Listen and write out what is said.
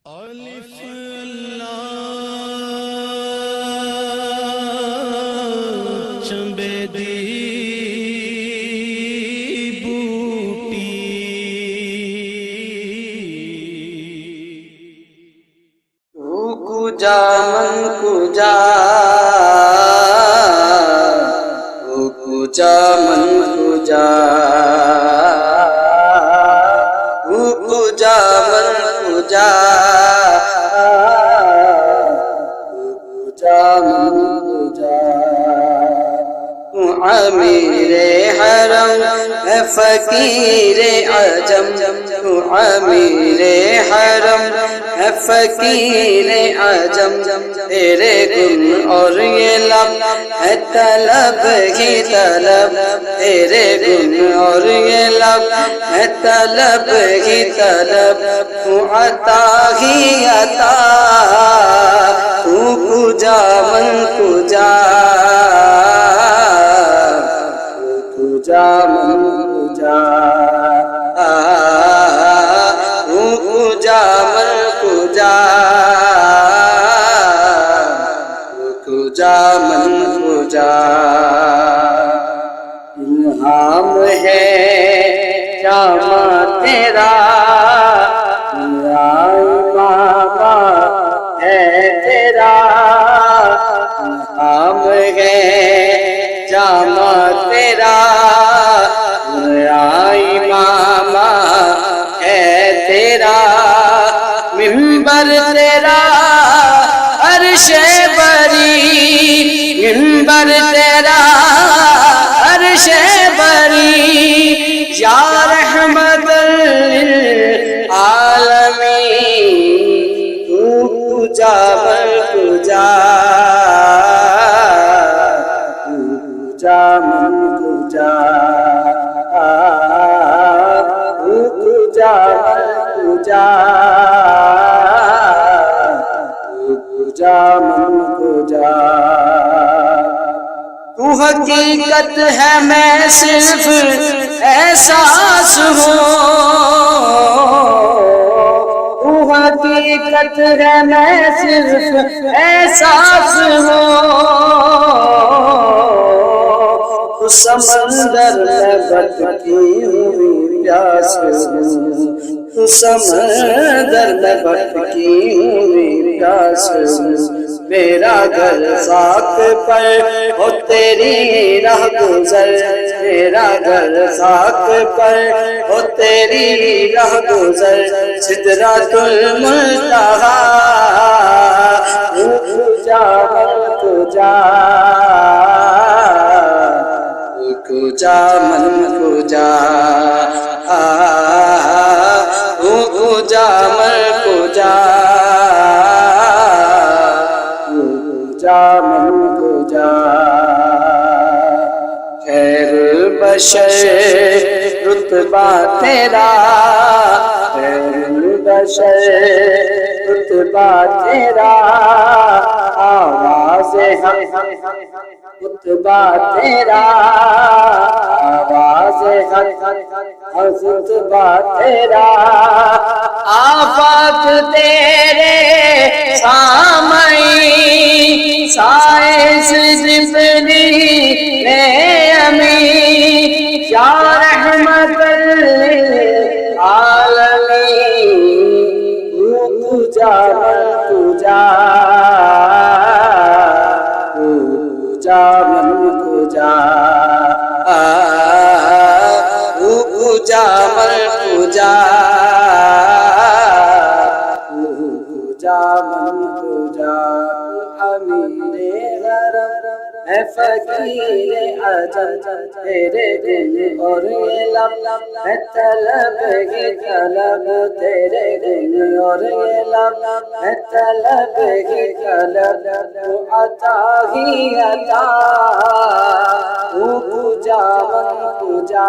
الف چنبے دی بوٹی کجا من کجا کجا من کجا کجا من کجا کجا من کجا امیر حرم فقیر عجم امیر حرم فقیر عجم تیرے گن اور یہ لب ہے طلب ہی طلب تیرے گن اور یہ لب ہے طلب ہی طلب تو عطا ہی عطا تو کجا من کجا کجا من کجا کجا من کجا کجا من کجا الہام ہے جامع تیرا بابا ہے تیرا الہام ہے جامع تیرا ماما ہے تیرا منبر تیرا عرش بری منبر تیرا عرش بری یا رحمت للعالمین تو کجا من کجا کجا من کجا کجا من کجا کجا من کجا تو حقیقت ہے میں صرف احساس ہوں تو حقیقت ہے میں صرف احساس ہوں تو سمندر میں بھٹکی ہوئی پیاس ہوں تو سمندر میں بھٹکی ہوئی پیاس ہوں میرا گھر خاک پر ہو تیری راہ گزر میرا گھر خاک پر ہو تیری راہ گزر سدرۃ المنتہا کجا من کجا کجا من کجا کجا من کجا کجا من کجا خیر البشر رتبہ تیرا خیر البشر رتبہ تیرا آواز حق رتبہ تیرا آواز حق رتبہ تیرا آفات تیرے سامعین سائنس زبری امین یا رحمت للعالمین کجا من کجا کجا من کجا کجا من کجا کجا من کجا امیر حرم ہے فقیر عجم تیرے گن اور یہ لب ہے طلب ہی طلب تیرے گن اور یہ لب ہے طلب ہی طلب تو عطا ہی عطا تو کجا من کجا